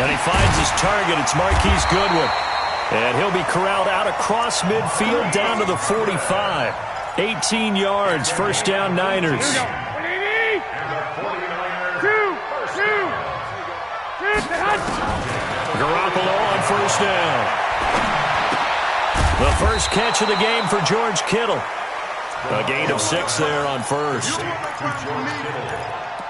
And he finds his target. It's Marquise Goodwin. And he'll be corralled out across midfield down to the 45. 18 yards, first down Niners. Garoppolo on first down. The first catch of the game for George Kittle. A gain of 6 there on first.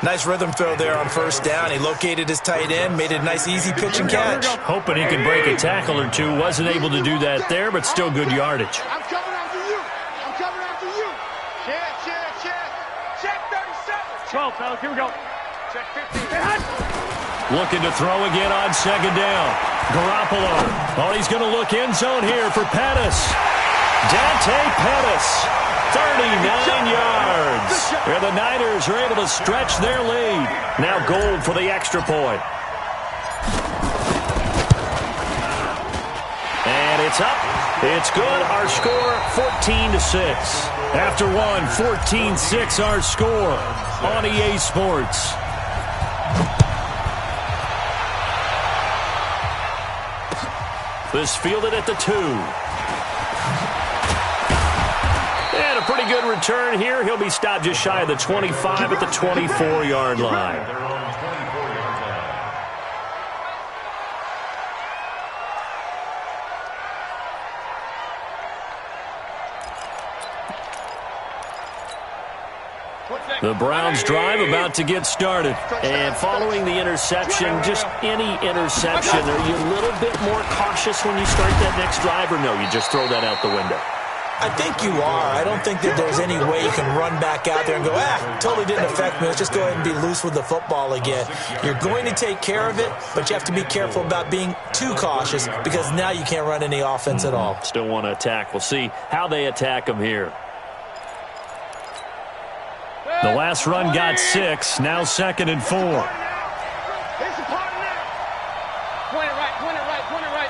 Nice rhythm throw there on first down. He located his tight end, made it a nice, easy pitch and catch. Hoping he could break a tackle or two. Wasn't able to do that there, but still good yardage. I'm coming after you. I'm coming after you. Check 37. 12, fellas. Here we go. Check 15. Looking to throw again on second down. Garoppolo. Oh, he's going to look end zone here for Pettis. Dante Pettis. 39 yards. Where the Niners are able to stretch their lead. Now Gold for the extra point. And it's up. It's good. Our score 14-6. After one, 14-6 our score on EA Sports. This fielded at the 2. And a pretty good return here. He'll be stopped just shy of the 25 at the 24-yard line. The Browns drive about to get started. And following the interception, just any interception, are you a little bit more cautious when you start that next drive, or no, you just throw that out the window? I think you are. I don't think that there's any way you can run back out there and go, totally didn't affect me. Let's just go ahead and be loose with the football again. You're going to take care of it, but you have to be careful about being too cautious because now you can't run any offense at all. Still want to attack. We'll see how they attack them here. The last run got 6. Now 2nd and 4. Point it right.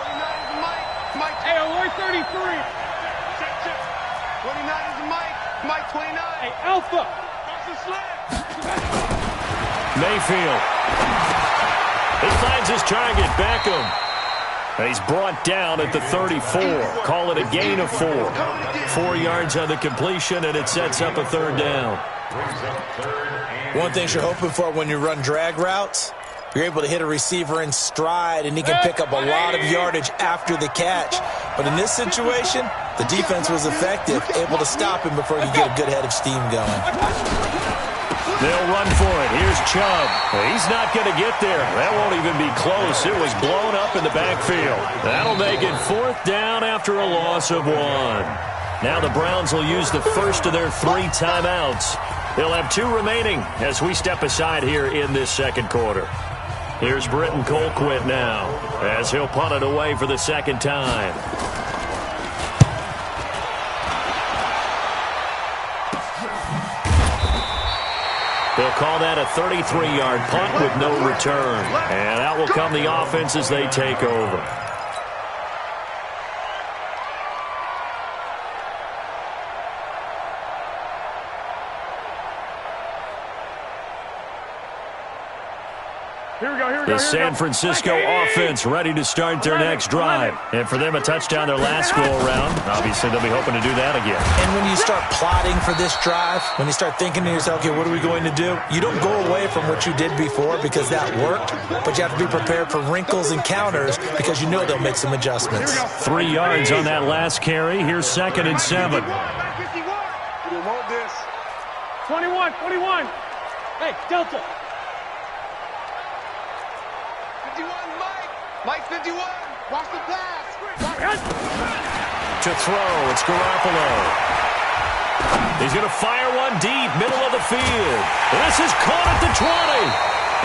29 is the Mike. Hey, alert 33. Check. 29 is the Mike 29. Hey, Alpha. Mayfield. He finds his target. Beckham. He's brought down at the 34. Call it a gain of 4. 4 yards on the completion, and it sets up a 3rd down. One thing you're hoping for when you run drag routes, you're able to hit a receiver in stride, and he can pick up a lot of yardage after the catch. But in this situation, the defense was effective, able to stop him before he could get a good head of steam going. They'll run for it. Here's Chubb. He's not going to get there. That won't even be close. It was blown up in the backfield. That'll make it 4th down after a loss of 1. Now the Browns will use the first of their 3 timeouts. They'll have 2 remaining as we step aside here in this 2nd quarter. Here's Britton Colquitt now as he'll punt it away for the 2nd time. They'll call that a 33-yard punt with no return. And out will come the offense as they take over. The San Francisco offense ready to start their next drive. And for them, a touchdown their last go-around. Obviously, they'll be hoping to do that again. And when you start plotting for this drive, when you start thinking to yourself, okay, what are we going to do? You don't go away from what you did before because that worked, but you have to be prepared for wrinkles and counters because you know they'll make some adjustments. 3 yards on that last carry. Here's 2nd and 7. 21. Hey, Delta. 51, Mike 51. Watch the pass. To throw, it's Garoppolo. He's going to fire one deep, middle of the field. This is caught at the 20.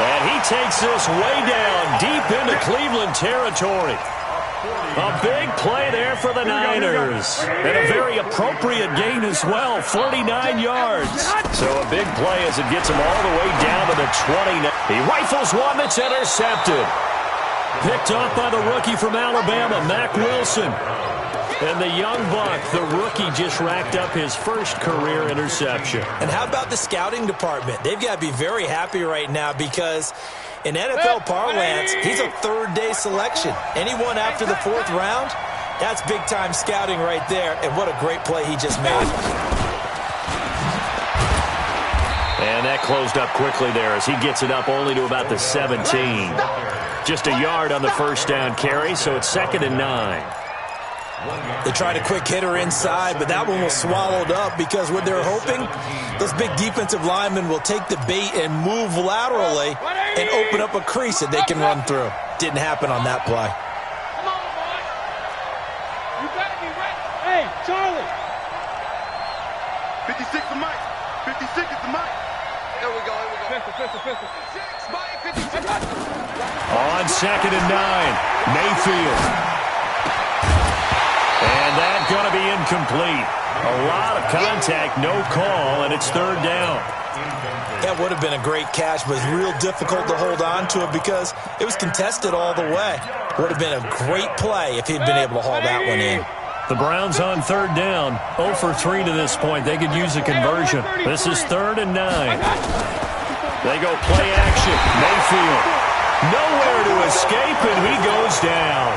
And he takes this way down, deep into Cleveland territory. A big play there for the Niners. And a very appropriate gain as well, 49 yards. So a big play as it gets him all the way down to the 20. He rifles one that's intercepted. Picked off by the rookie from Alabama, Mack Wilson. And the young buck, the rookie, just racked up his first career interception. And how about the scouting department? They've got to be very happy right now because In NFL parlance, he's a third-day selection. Anyone after the fourth round, that's big-time scouting right there, and what a great play he just made. And that closed up quickly there as he gets it up only to about the 17. Just a yard on the first down carry, so it's 2nd and 9. They tried a quick hitter inside, but that one was swallowed up because what they're hoping, those big defensive linemen will take the bait and move laterally and open up a crease that they can run through. Didn't happen on that play. Come on, boy. You better be ready. Hey, Charlie. 56 is Mike. 56 is the Mike. Here we go, here we go. Pistol. 56, Mike, 56. On 2nd and 9, Mayfield. And that's going to be incomplete. A lot of contact, no call, and it's 3rd down. That would have been a great catch, but it's real difficult to hold on to it because it was contested all the way. Would have been a great play if he'd been able to haul that one in. The Browns on 3rd down, 0 for 3 to this point. They could use a conversion. This is 3rd and 9. They go play action. Mayfield. Nowhere to escape, and he goes down.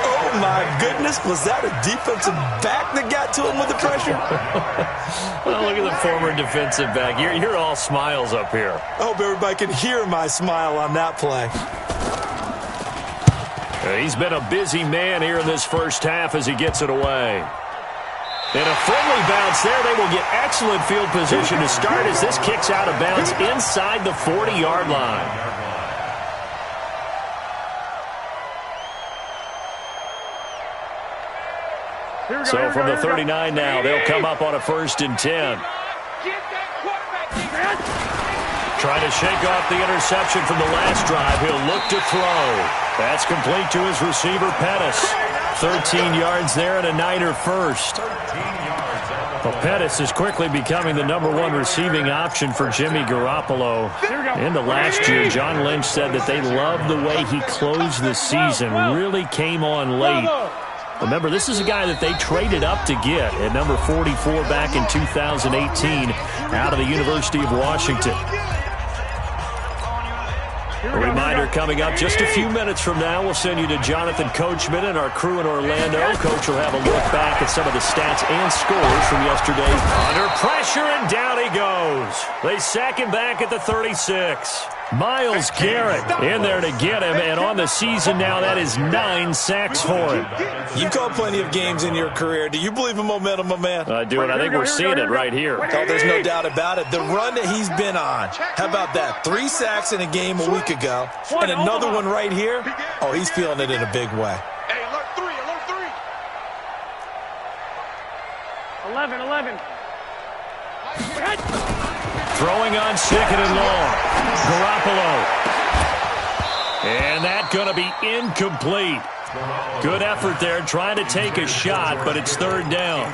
Oh, my goodness. Was that a defensive back that got to him with the pressure? Well, look at the former defensive back. You're all smiles up here. I hope everybody can hear my smile on that play. He's been a busy man here in this first half as he gets it away. And a friendly bounce there. They will get excellent field position to start as this kicks out of bounds inside the 40-yard line. So from the 39 now, they'll come up on a 1st and 10. Trying to shake off the interception from the last drive. He'll look to throw. That's complete to his receiver, Pettis. 13 yards there and a Niner first. Well, Pettis is quickly becoming the #1 receiving option for Jimmy Garoppolo. In the last year, John Lynch said that they loved the way he closed the season. Really came on late. Remember, this is a guy that they traded up to get at number 44 back in 2018 out of the University of Washington. A reminder coming up just a few minutes from now. We'll send you to Jonathan Coachman and our crew in Orlando. Coach will have a look back at some of the stats and scores from yesterday. Under pressure, and down he goes. They sack him back at the 36. Myles Garrett in there to get him, and on the season now, that is 9 sacks for him. You've called plenty of games in your career. Do you believe in momentum, my man? I do, and I think we're seeing it right here. Oh, there's no doubt about it. The run that he's been on, how about that? 3 sacks in a game a week ago, and another one right here. Oh, he's feeling it in a big way. Hey, alert 3. 11. Throwing on 2nd and long. Garoppolo. And that's going to be incomplete. Good effort there trying to take a shot, but it's 3rd down.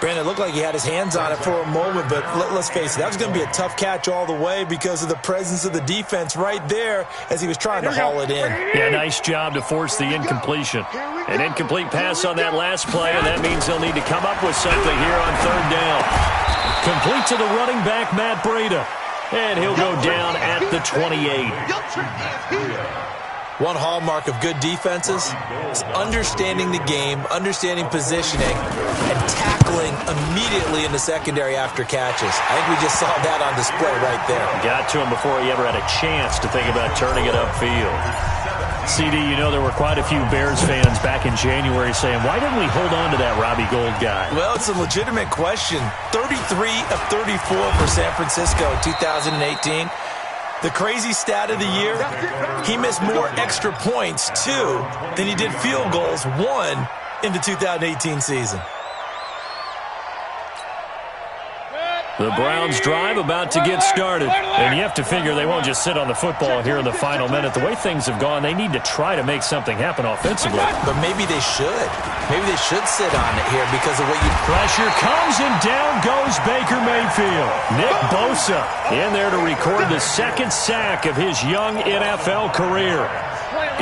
Brandon, it looked like he had his hands on it for a moment, but let's face it, that was going to be a tough catch all the way because of the presence of the defense right there as he was trying to haul it in. Yeah, nice job to force the incompletion. An incomplete pass on that last play, and that means they'll need to come up with something here on 3rd down. Complete to the running back, Matt Breida. And he'll go down at the 28. One hallmark of good defenses is understanding the game, understanding positioning, and tackling immediately in the secondary after catches. I think we just saw that on display right there. Got to him before he ever had a chance to think about turning it upfield. CD, you know there were quite a few Bears fans back in January saying, why didn't we hold on to that Robbie Gould guy? Well, it's a legitimate question. 33 of 34 for San Francisco in 2018. The crazy stat of the year, he missed more extra points, 2, than he did field goals, 1, in the 2018 season. The Browns drive about to get started. And you have to figure they won't just sit on the football here in the final minute. The way things have gone, they need to try to make something happen offensively. But maybe they should. Maybe they should sit on it here because of what you... Pressure comes and down goes Baker Mayfield. Nick Bosa in there to record the 2nd sack of his young NFL career.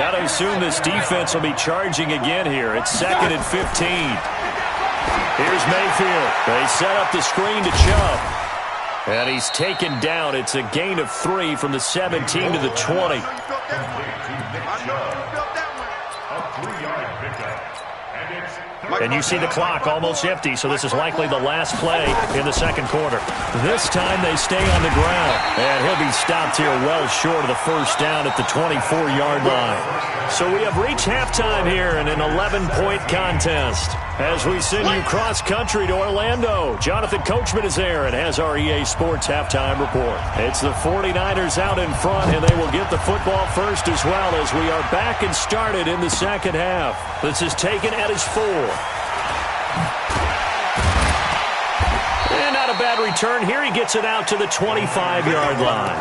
Got to assume this defense will be charging again here. It's 2nd and 15. Here's Mayfield. They set up the screen to Chubb. And he's taken down. It's a gain of 3 from the 17 to the 20. And you see the clock almost empty, so this is likely the last play in the second quarter. This time they stay on the ground, and he'll be stopped here well short of the first down at the 24-yard line. So we have reached halftime here in an 11-point contest. As we send you cross-country to Orlando, Jonathan Coachman is there and has our EA Sports halftime report. It's the 49ers out in front, and they will get the football first as well as we are back and started in the second half. This is taken at his 4. And not a bad return here. He gets it out to the 25-yard line.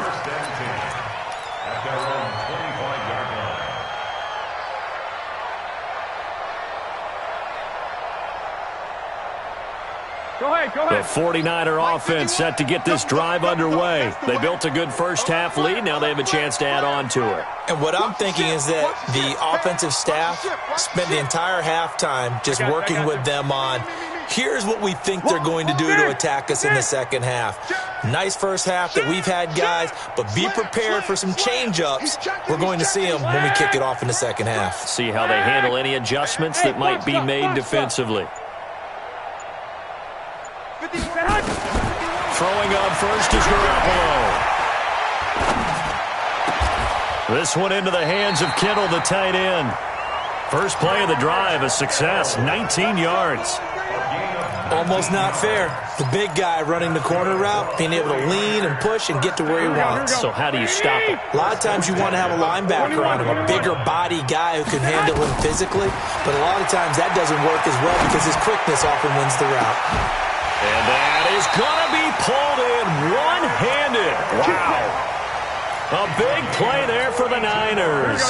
Go ahead. The 49er offense set to get this drive underway. They built a good first-half lead. Now they have a chance to add on to it. And what I'm thinking is that the offensive staff spent the entire halftime just working with them on, here's what we think they're going to do to attack us in the second half. Nice first half that we've had, guys, but be prepared for some change-ups. We're going to see them when we kick it off in the second half. See how they handle any adjustments that might be made defensively. Throwing on first is Garoppolo. This one into the hands of Kittle, the tight end. First play of the drive, a success, 19 yards. Almost not fair. The big guy running the corner route, being able to lean and push and get to where he wants. So how do you stop it? A lot of times you want to have a linebacker on him, a bigger body guy who can handle him physically, but a lot of times that doesn't work as well because his quickness often wins the route. And that is going to be pulled in one-handed. Wow. A big play there for the Niners.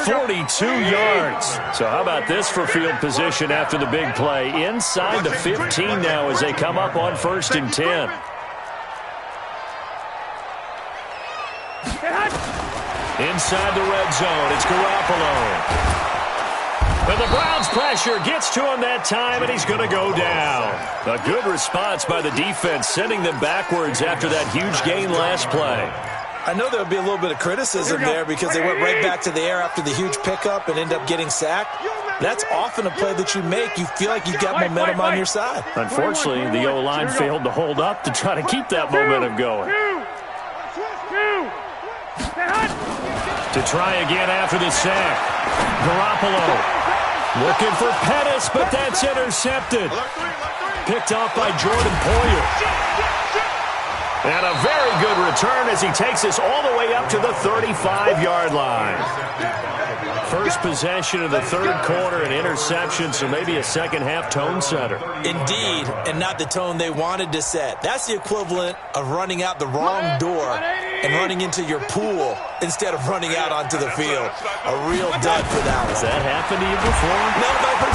42 yards. So how about this for field position after the big play? Inside the 15 now as they come up on 1st and 10. Inside the red zone, it's Garoppolo. And the Browns' pressure gets to him that time, and he's going to go down. A good response by the defense, sending them backwards after that huge gain last play. I know there'll be a little bit of criticism there because they went right back to the air after the huge pickup and end up getting sacked. That's often a play that you make. You feel like you've got momentum on your side. Unfortunately, the O-line failed to hold up to try to keep that momentum going. To try again after the sack. Garoppolo looking for Pettis, but that's intercepted. Picked off by Jordan Poyer. And a very good return as he takes us all the way up to the 35-yard line. First possession of the third quarter, an interception, so maybe a second-half tone setter. Indeed, and not the tone they wanted to set. That's the equivalent of running out the wrong door and running into your pool instead of running out onto the field. A real dud for that one. Has that happened to you before? No, but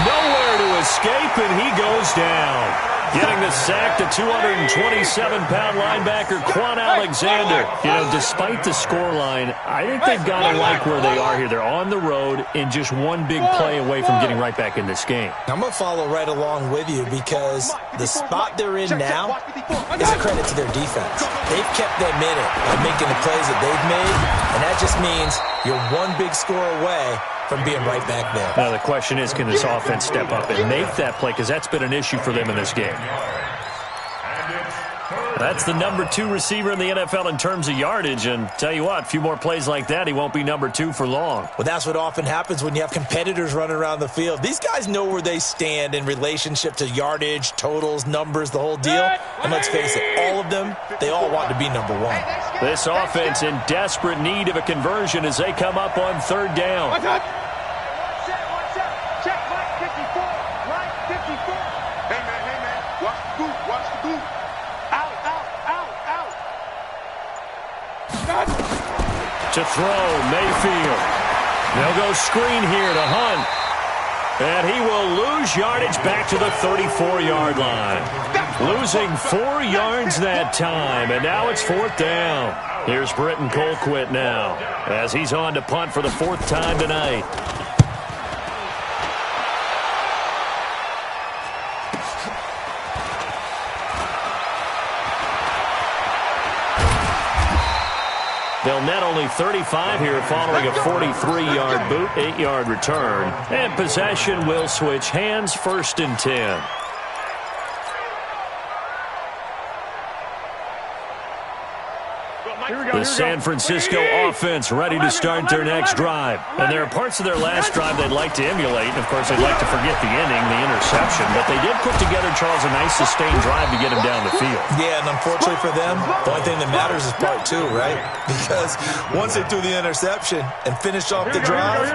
nowhere to escape, and he goes down. Getting the sack, the 227-pound linebacker, Quan Alexander. You know, despite the scoreline, I think they've got to like where they are here. They're on the road and just one big play away from getting right back in this game. I'm going to follow right along with you because the spot they're in now is a credit to their defense. They've kept them in it by making the plays that they've made, and that just means you're one big score away from being right back there. Now, the question is, can this offense step up and make that play? Because that's been an issue for them in this game. That's the number 2 receiver in the NFL in terms of yardage. And tell you what, a few more plays like that, he won't be number 2 for long. Well, that's what often happens when you have competitors running around the field. These guys know where they stand in relationship to yardage, totals, numbers, the whole deal. And let's face it, all of them, they all want to be number 1. This offense in desperate need of a conversion as they come up on 3rd down. Check, Mike 54. Mike 54. Hey, man. Watch the boot. Out. To throw, Mayfield. They'll go screen here to Hunt. And he will lose yardage back to the 34-yard line. Losing 4 yards that time, and now it's 4th down. Here's Britton Colquitt now as he's on to punt for the 4th time tonight. They'll net only 35 here following a 43-yard boot, 8-yard return. And possession will switch hands, 1st and 10. The San Francisco offense ready to start their next drive. And there are parts of their last drive they'd like to emulate. And, of course, they'd like to forget the inning, the interception. But they did put together, Charles, a nice sustained drive to get him down the field. Yeah, and unfortunately for them, the only thing that matters is part 2, right? Because once they threw the interception and finished off the drive,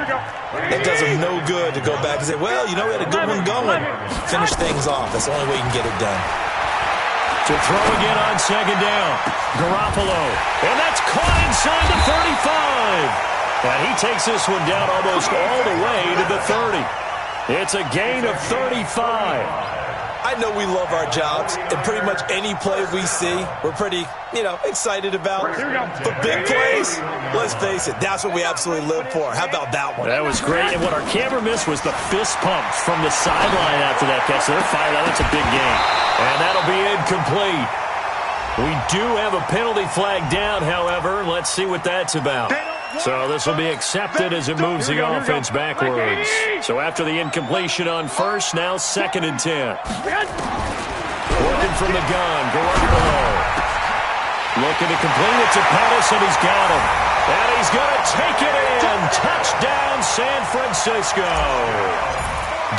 it does them no good to go back and say, well, you know, we had a good one going. Finish things off. That's the only way you can get it done. To throw again on 2nd down. Garoppolo. And that's caught inside the 35. And he takes this one down almost all the way to the 30. It's a gain of 35. I know we love our jobs, and pretty much any play we see, we're pretty, excited about. But big plays, let's face it, that's what we absolutely live for. How about that one? That was great, and what our camera missed was the fist pump from the sideline after that catch. They're fired out. That's a big gain. And that'll be incomplete. We do have a penalty flag down, however. Let's see what that's about. So this will be accepted as it moves the offense backwards. So after the incompletion on 1st, now 2nd and 10. Working from the gun, Garoppolo. Looking to complete it to Pettis, and he's got him. And he's going to take it in. Touchdown, San Francisco.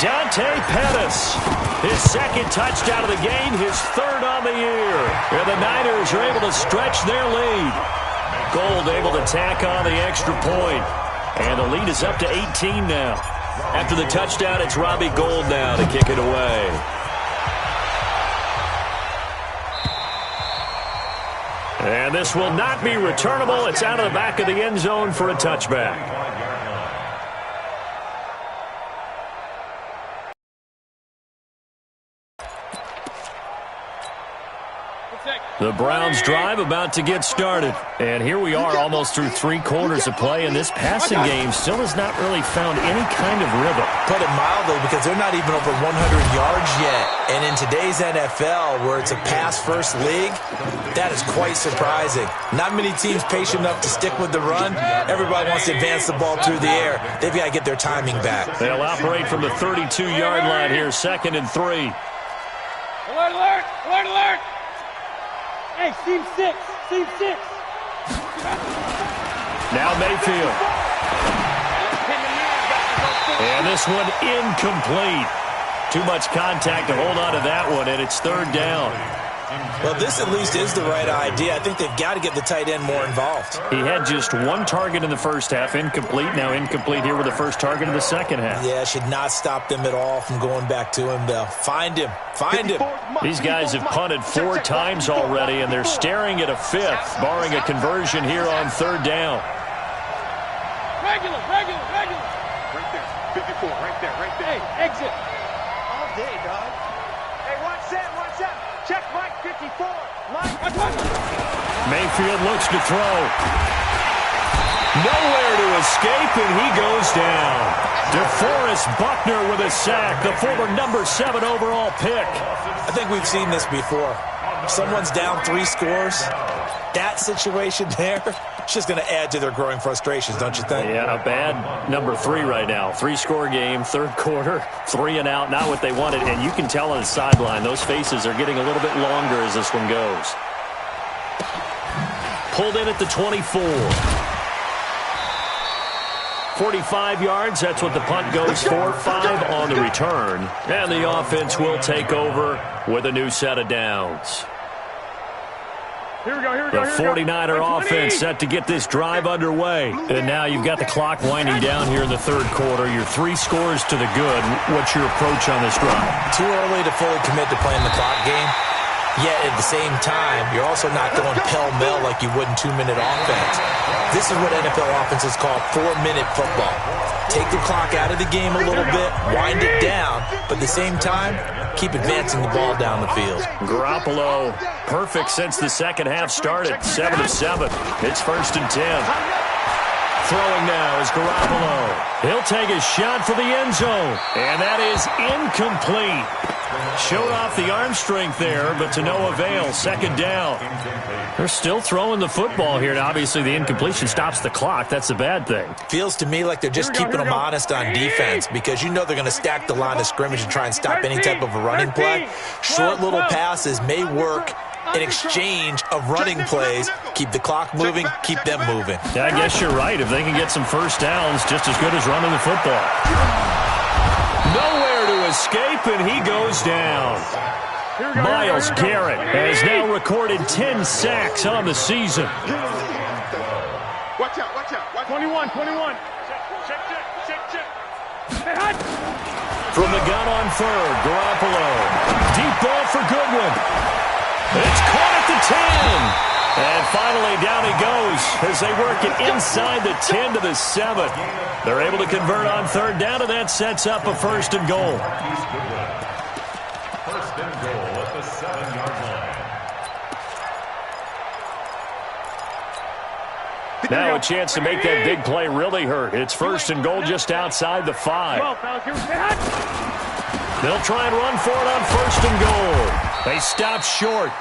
Dante Pettis, his 2nd touchdown of the game, his 3rd on the year. And the Niners are able to stretch their lead. Gold able to tack on the extra point. And the lead is up to 18 now. After the touchdown, it's Robbie Gould now to kick it away. And this will not be returnable. It's out of the back of the end zone for a touchback. The Browns drive about to get started. And here we are almost through 3 quarters of play, and this passing game still has not really found any kind of rhythm. Put it mildly, because they're not even over 100 yards yet. And in today's NFL, where it's a pass-first league, that is quite surprising. Not many teams patient enough to stick with the run. Everybody wants to advance the ball through the air. They've got to get their timing back. They'll operate from the 32-yard line here, 2nd and 3. Alert, alert, alert, alert. Hey, Steve 6, Steve 6. Now Mayfield. And this one incomplete. Too much contact to hold on to that one, and it's 3rd down. Well, this at least is the right idea. I think they've got to get the tight end more involved. He had just 1 target in the first half, incomplete. Now incomplete here with the first target in the second half. Yeah, should not stop them at all from going back to him, though. Find him. Find him. These guys have punted 4 times already, and they're staring at a 5th, barring a conversion here on 3rd down. Regular. Right there. 54, right there. Hey, exit. All day, dog. Hey, watch that. Check Mike 54. Mayfield looks to throw. Nowhere to escape, and he goes down. DeForest Buckner with a sack, the former number 7 overall pick. I think we've seen this before. Someone's down 3 scores. That situation there, it's just going to add to their growing frustrations, don't you think? Yeah, a bad number 3 right now. 3-score game, 3rd quarter, 3 and out, not what they wanted. And you can tell on the sideline, those faces are getting a little bit longer as this one goes. Pulled in at the 24. 45 yards, that's what the punt goes for. 5 on the return. And the offense will take over with a new set of downs. The 49er offense set to get this drive underway. And now you've got the clock winding down here in the 3rd quarter. You're 3 scores to the good. What's your approach on this drive? Too early to fully commit to playing the clock game. Yet at the same time, you're also not going pell-mell like you would in 2-minute offense. This is what NFL offenses call 4-minute football. Take the clock out of the game a little bit, wind it down, but at the same time, keep advancing the ball down the field. Garoppolo, perfect since the second half started. 7 of 7. It's 1st and 10. Throwing now is Garoppolo. He'll take a shot for the end zone, and that is incomplete. Showed off the arm strength there, but to no avail. Second down. They're still throwing the football here, and obviously the incompletion stops the clock. That's the bad thing. Feels to me like they're just keeping them honest on defense, because you know they're going to stack the line of scrimmage and try and stop any type of a running play. Short little passes may work in exchange of running plays. Keep the clock moving, keep them moving. Yeah, I guess you're right. If they can get some first downs, just as good as running the football. Nowhere to escape, and he goes down. Myles Garrett has now recorded 10 sacks on the season. Watch out, watch out. 21. Check. From the gun on third, Garoppolo. Deep ball for Goodwin. It's caught at the 10. And finally, down he goes as they work it inside the 10 to the 7. They're able to convert on third down, and that sets up a first and goal. First and goal at the 7-yard line. Now a chance to make that big play really hurt. It's first and goal just outside the 5. They'll try and run for it on first and goal. They stop short.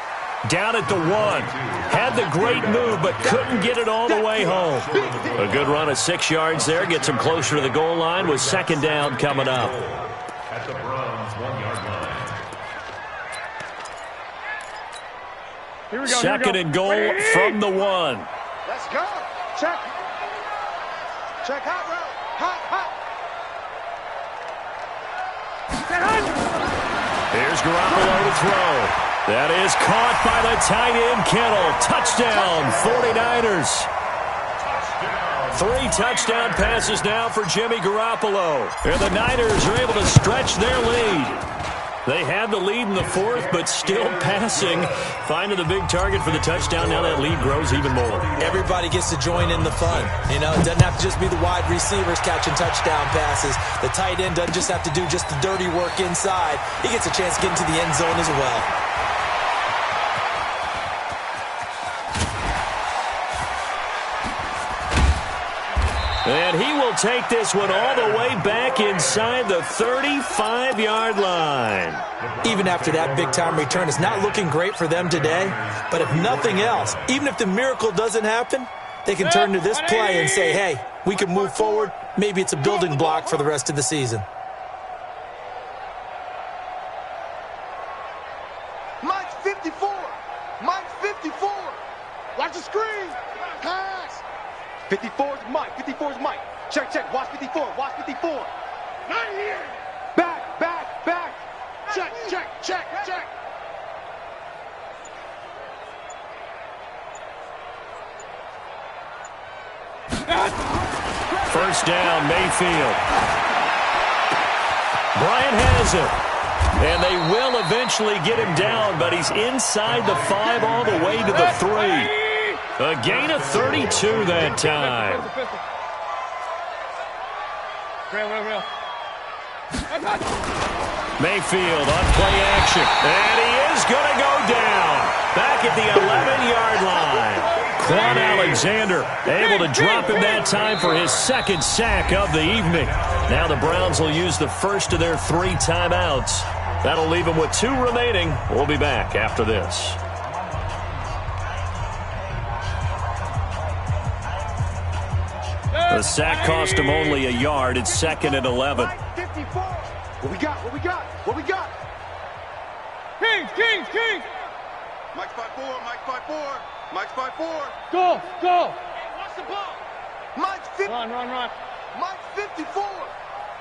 Down at the 1. Had the great move, but couldn't get it all the way home. A good run of 6 yards there. Gets them closer to the goal line with second down coming up. At the Browns' 1-yard line. Second and goal from the 1. Let's go. Check. Hot route. Hot. Here's Garoppolo to throw. That is caught by the tight end, Kittle. Touchdown, 49ers. 3 touchdown passes now for Jimmy Garoppolo. And the Niners are able to stretch their lead. They had the lead in the 4th, but still passing. Finding the big target for the touchdown. Now that lead grows even more. Everybody gets to join in the fun. You know, it doesn't have to just be the wide receivers catching touchdown passes. The tight end doesn't just have to do just the dirty work inside. He gets a chance to get into the end zone as well. And he will take this one all the way back inside the 35-yard line. Even after that big-time return, it's not looking great for them today. But if nothing else, even if the miracle doesn't happen, they can turn to this play and say, hey, we can move forward. Maybe it's a building block for the rest of the season. Mike's 54. Watch the screen. Pass. 54 is Mike. Check. Watch 54. Not here. Back. Check. First down, Mayfield. Bryant has it. And they will eventually get him down, but he's inside the 5 all the way to the 3. A gain of 32 that time. Real. Mayfield on play action. And he is going to go down. Back at the 11-yard line. Quan Alexander able to drop him that time for his second sack of the evening. Now the Browns will use the first of their 3 timeouts. That'll leave them with 2 remaining. We'll be back after this. The sack cost him only a yard. It's 2nd and 11. 54. What we got? Kings. Mike's 5'4. Go. Watch the ball. Mike's 50. Run. Mike's 54.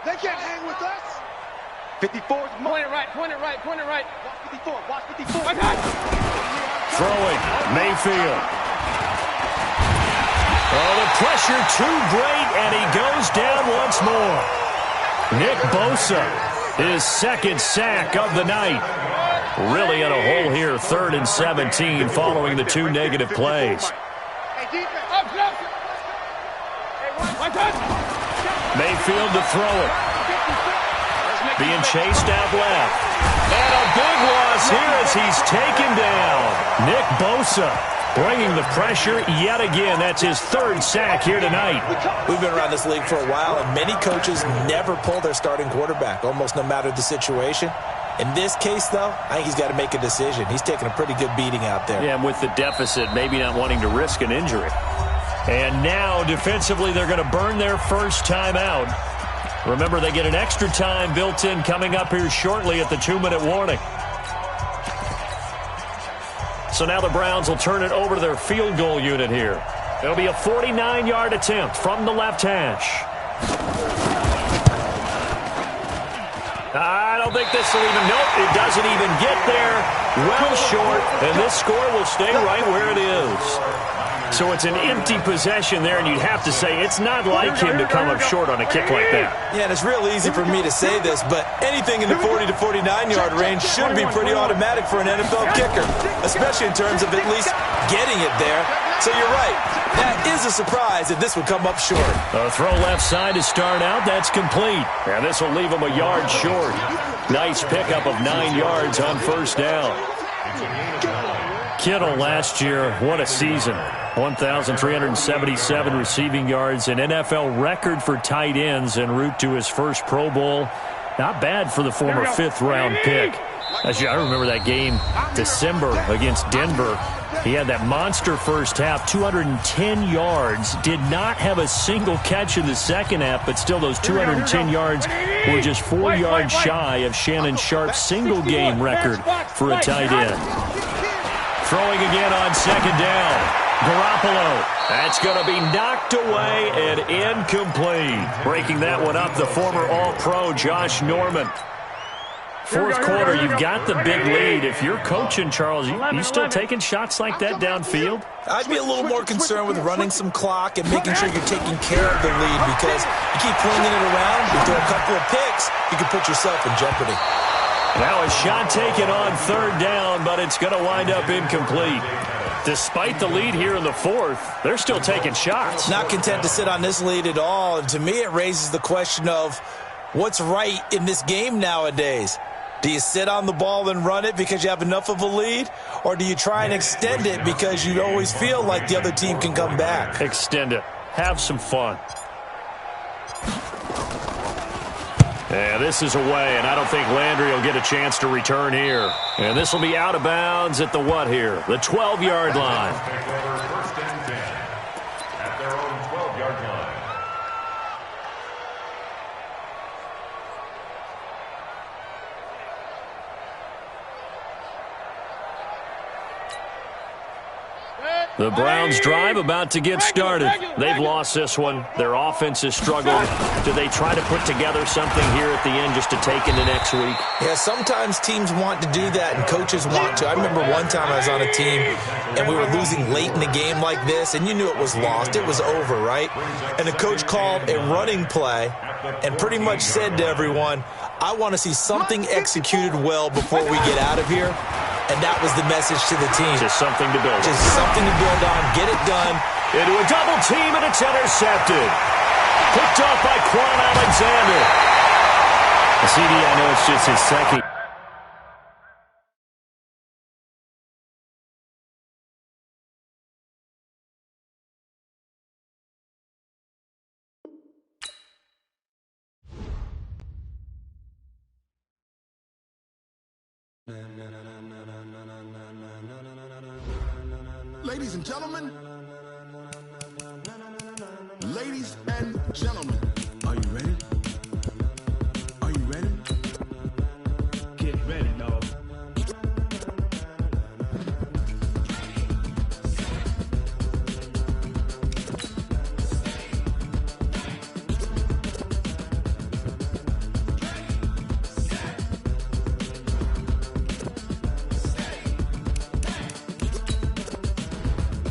They can't hang with us. 54 is Mike. Point it right. Watch 54. Throwing, Mayfield. Oh, the pressure too great, and he goes down once more. Nick Bosa, his second sack of the night. Really in a hole here, 3rd and 17, following the 2 negative plays. Mayfield to throw it. Being chased out left. And a big loss here as he's taken down. Nick Bosa bringing the pressure yet again. That's his 3rd sack here tonight. We've been around this league for a while, and many coaches never pull their starting quarterback, almost no matter the situation. In this case, though, I think he's got to make a decision. He's taking a pretty good beating out there. Yeah, and with the deficit, maybe not wanting to risk an injury. And now, defensively, they're going to burn their first time out. Remember, they get an extra time built in coming up here shortly at the 2-minute warning. So now the Browns will turn it over to their field goal unit here. It'll be a 49-yard attempt from the left hash. I don't think this will even, nope, it doesn't even get there. Well short, and this score will stay right where it is. So it's an empty possession there, and you'd have to say it's not like him to come up short on a kick like that. Yeah, and it's real easy for me to say this, but anything in the 40 to 49-yard range should be pretty automatic for an NFL kicker, especially in terms of at least getting it there. So you're right. That is a surprise that this would come up short. A throw left side to start out. That's complete. And this will leave him a yard short. Nice pickup of 9 yards on first down. Kittle last year, what a season. 1,377 receiving yards, an NFL record for tight ends en route to his first Pro Bowl. Not bad for the former fifth-round pick. I remember that game, December, against Denver. He had that monster first half, 210 yards. Did not have a single catch in the second half, but still those 210 yards were just 4 yards shy of Shannon Sharp's single-game record for a tight end. Throwing again on second down. Garoppolo. That's going to be knocked away and incomplete. Breaking that one up, the former All-Pro Josh Norman. Fourth quarter, you've got the big lead. If you're coaching, Charles, you still taking shots like that downfield? I'd be a little more concerned with running some clock and making sure you're taking care of the lead, because you keep flinging it around, you throw a couple of picks, you can put yourself in jeopardy. Now a shot taken on third down, but it's going to wind up incomplete. Despite the lead here in the fourth, they're still taking shots. Not content to sit on this lead at all, and to me it raises the question of what's right in this game nowadays. Do you sit on the ball and run it because you have enough of a lead? Or do you try and extend it because you always feel like the other team can come back? Extend it. Have some fun. Yeah, this is away, and I don't think Landry will get a chance to return here. And this will be out of bounds at the what here? The 12-yard line. First and 10 at their own 12-yard line. The Browns drive about to get started. They've lost this one. Their offense has struggled. Do they try to put together something here at the end just to take into next week? Yeah, sometimes teams want to do that and coaches want to. I remember one time I was on a team and we were losing late in the game like this, and you knew it was lost. It was over, right? And the coach called a running play and pretty much said to everyone, I want to see something executed well before we get out of here. And that was the message to the team. Just something to build on. Just something to build on. Get it done. Into a double team, and it's intercepted. Picked off by Quan Alexander. The CD, I know it's just his second. Ladies and gentlemen, are you ready? Are you ready? Get ready, dog.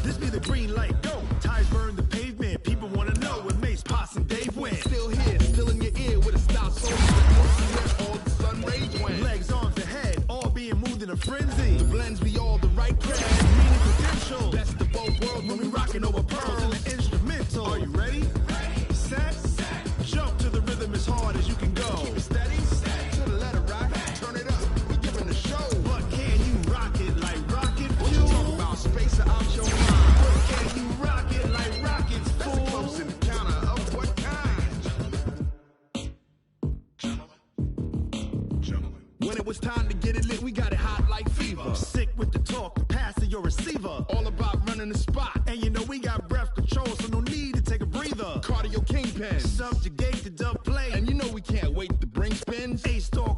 This be the green light, go. Tires burn the pavement. People want to know what makes Pots and Dave win. When it was time to get it lit, we got it hot like fever. Sick with the talk, the pass to your receiver. All about running the spot. And you know we got breath control, so no need to take a breather. Cardio kingpin, subjugate the dub play. And you know we can't wait to bring spins. A-star